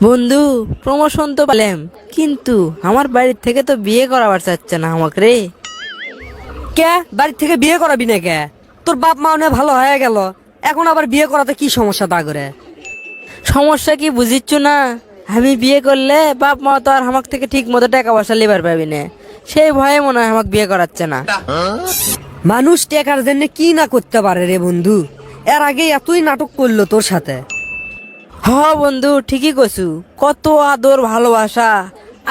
বন্ধু, প্রমোশন তো পেলাম, কিন্তু আমার বাড়ির থেকে তো বিয়ে করাবার চাচ্ছে না আমাকে রে। কে বাড়ির থেকে বিয়ে করাবি না কে? তোর বাপ মা অনেক ভালো হয়ে গেল, এখন আবার বিয়ে করাতে কি সমস্যা তা করে? সমস্যা কি বুঝিচ্ছ না? আমি বিয়ে করলে বাপ মা তো আর আমার থেকে ঠিক মতো টাকা পয়সা লিবার পাবি না, সেই ভয়ে মনে হয় আমাকে বিয়ে করাচ্ছে না। মানুষ টেকার জন্য কি না করতে পারে রে বন্ধু। এর আগে এতই নাটক করলো তোর সাথে। হ বন্ধু, ঠিকই কছু, কত আদর ভালোবাসা।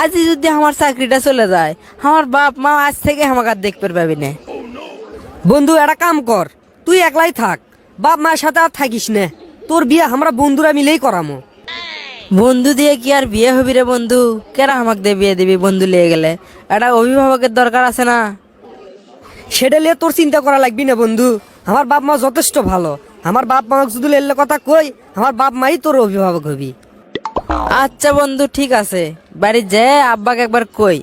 আজ যদি আমার চাকরিটা চলে যায়, আমার বাপ মা আজ থেকে আমাকে আর দেখতে পাবি না। বন্ধু একটা কাম কর, তুই একলাই থাক, বাপ মায়ের সাথে আর থাকিস না। তোর বিয়ে আমরা বন্ধুরা মিলেই করামো। বন্ধু দিয়ে কি আর বিয়ে হবি রে বন্ধু? কেরা আমাকে দিয়ে বিয়ে দিবি বন্ধু লিয়ে গেলে? একটা অভিভাবকের দরকার আছে না? সেটা নিয়ে তোর চিন্তা করা লাগবি না বন্ধু। আমার বাপ মা যথেষ্ট ভালো। আমার বাপ মা শুধু এলে কথা কই, আমার বাপ মাই তোর অভিভাবক হবি। আচ্ছা বন্ধু, ঠিক আছে, বাড়ি যে আব্বাকে একবার কই,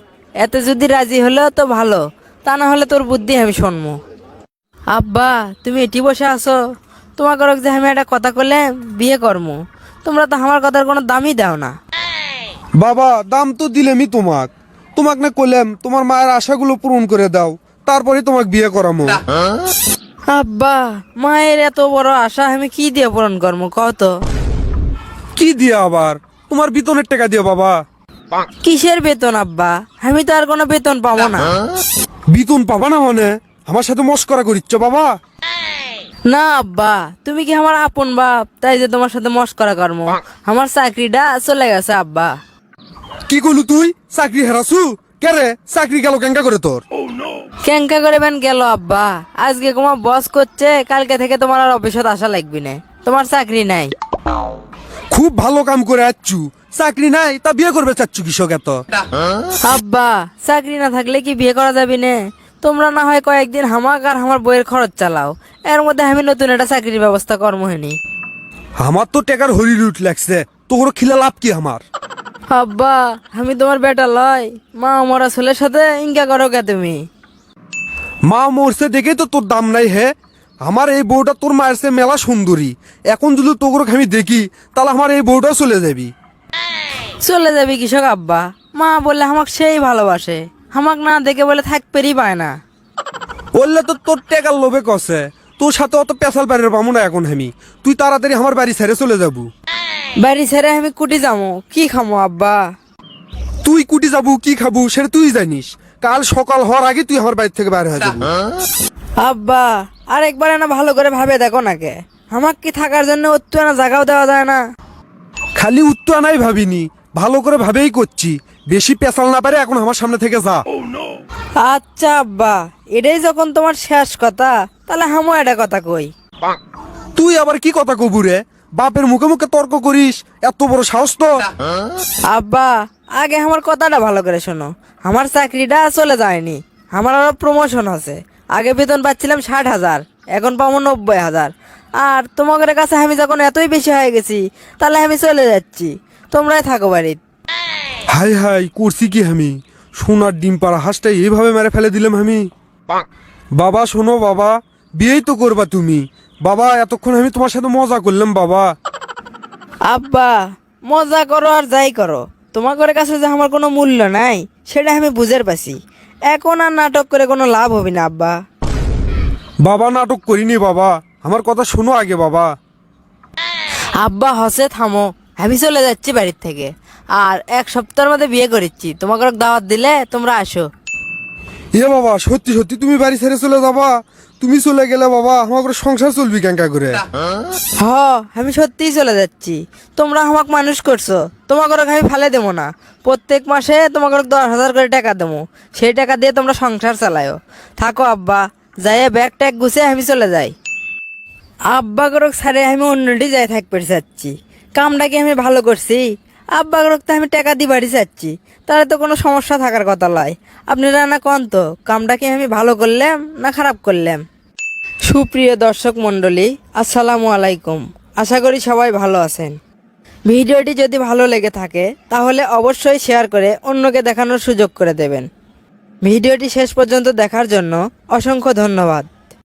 এতে যদি রাজি হলো তো ভালো, তা না হলে তোর বুদ্ধি আমি শুনবো। আব্বা, তুমি এটি বসে আছো, তোমাকে যে আমি একটা কথা করলে বিয়ে করবো, তোমরা তো আমার কথার কোনো দামই দাও না। বাবা, দাম তো দিলেমই তোমাক না কইলাম তোমার মায়ের আশাগুলো পূরণ করে দাও, তারপরে তোমাকে বিয়ে করামো। আব্বা, মায়ের এত বড় আশা আমি কি দিয়ে পূরণ করবো কত? কি দিয়ে আবার? তোমার বেতনের টাকা দিয়ে বাবা। কিসের বেতন আব্বা? আমি তো আর কোনো বেতন পাবো না। বেতন পাবা না মানে? আমার সাথে মস্করা করিচ্ছ বাবা? না আব্বা, তুমি কি আমার আপন বাপ তাই যে তোমার সাথে মস্করা করবো? আমার চাকরিটা চলে গেছে আব্বা। কি কইলু তুই? চাকরি হারাছু? কেরে চাকরি গেল কেঙ্কা করে তোর? কেঙ্কা করে বেন গেল আব্বা? আজকে তোমার বস করছে, কালকে থেকে তোমার আর অফিসত আসা লাগবে না, তোমার চাকরি নাই। খুব ভালো কাম করে আচ্ছু, চাকরি নাই তা বিয়ে করবে চাচ্ছু কৃষক এত? আব্বা, চাকরি না থাকলে কি বিয়ে করা যাবে না? তোমরা না হয় কয়েকদিন হামাক আর আমার বইয়ের খরচ চালাও, এর মধ্যে আমি নতুন একটা চাকরির ব্যবস্থা করবো হেনি। আমার তো টেকার হরি রুট লাগছে, তোর খিলা লাভ কি আমার? আব্বা, আমি তোমার বেটা লয়, মা মরা ছেলের সাথে ইনকা করো কে তুমি? মা মরছে দেখে তো তোর দাম নাই হে। আমার এই বউটা তোর মায়ের চেয়ে মেলা সুন্দরী, এখন যদি তোর আমি দেখি তাহলে আমার এই বউটাও চলে যাবি। চলে যাবি কৃষক আব্বা? মা বললে আমাকে সেই ভালোবাসে, আমাক না দেখে বলে থাকতেই পায় না। বললে তো তোর টেকার লোভে কষে, তোর সাথে অত পেশাল বাড়ির পাবো না এখন আমি। তুই তাড়াতাড়ি আমার বাড়ি ছেড়ে চলে যাবো। বাড়ি ছেড়ে আমি কুটি যাবো, কি খামো আব্বা? তুই কুটি যাবো কি খাবো সেটা তুই জানিস। কাল সকাল হওয়ার আগে তুই আমার বাড়ি থেকে বাইরে হয়ে যাবো। আব্বা, আর একবার না ভালো করে ভাবে দেখো নাকে, আমাক কি থাকার জন্য অত্য না জায়গাও দেওয়া যায় না? খালি উত্তর নাই ভাবিনি, ভালো করে ভাবেই করছি। বেশি পেশাল না পারে এখন আমার সামনে থেকে যা। আচ্ছা আব্বা, এটাই যখন তোমার শেষ কথা, তাহলে হামো একটা কথা কই। তুই আবার কি কথা কবু রে? বাপের মুখে মুখে তর্ক করিস, এত বড় সাহস তো? আব্বা, আগে আমার কথাটা ভালো করে শোনো। আমার চাকরিটা চলে যায়নি, আমার আরো প্রমোশন আছে। আগে বেতন পাচ্ছিলাম 60,000, এখন পাবো 90,000। আর তোমাদের কাছে আমি যখন এতই বেশি হয়ে গেছি, তাহলে আমি চলে যাচ্ছি, তোমরাই থাকো বাড়িতে। হাই হাই করছি কি আমি? সোনার ডিম পাড়া হাঁসটা এইভাবে মেরে ফেলে দিলাম আমি। বাবা শোনো বাবা, বিয়েই তো করবা তুমি। বাবা এতক্ষণ আমি তোমার সাথে মজা করলাম বাবা। আব্বা, মজা করো আর যাই করো, তোমাদের কাছে যে আমার কোনো মূল্য নাই সেটা আমি বুঝের পাচ্ছি। এখন আর নাটক করে কোনো লাভ হবে না আব্বা। বাবা নাটক করিনি বাবা, আমার কথা শোনো আগে বাবা। আব্বা হসে থামো, আমি চলে যাচ্ছি বাড়ির থেকে, আর 1 সপ্তাহের মধ্যে বিয়ে করেছি। তোমাকে দাওয়াত দিলে তোমরা আসো। এ বাবা, সত্যি সত্যি তুমি বাড়ি ছেড়ে চলে যাবা? তুমি চলে গেলে বাবা আমার করে সংসার চলবি কেঙ্কা করে? হ, আমি সত্যিই চলে যাচ্ছি। তোমরা আমাকে মানুষ করছো, তোমাকে আমি ফেলে দেবো না। প্রত্যেক মাসে তোমাকে 10,000 করে টাকা দেবো, সেই টাকা দিয়ে তোমরা সংসার চালায়ো। থাকো আব্বা, যাইয়ে ব্যাগ ট্যাগ গুছিয়ে আমি চলে যাই। আব্বা গরক ছাড়ে আমি অন্যটি যাই থাকতে চাচ্ছি। কামটা কি আমি ভালো করছি? আব্বা গরক তো আমি টাকা দিয়ে বাড়ি চাচ্ছি, তাহলে তো কোনো সমস্যা থাকার কথা নয়। আপনারা না কন তো, কামটা কি আমি ভালো করলাম না খারাপ করলাম? সুপ্রিয় দর্শক মণ্ডলী, আসসালামু আলাইকুম। আশা করি সবাই ভালো আছেন। ভিডিওটি যদি ভালো লেগে থাকে তাহলে অবশ্যই শেয়ার করে অন্যকে দেখানোর সুযোগ করে দেবেন। ভিডিওটি শেষ পর্যন্ত দেখার জন্য অসংখ্য ধন্যবাদ।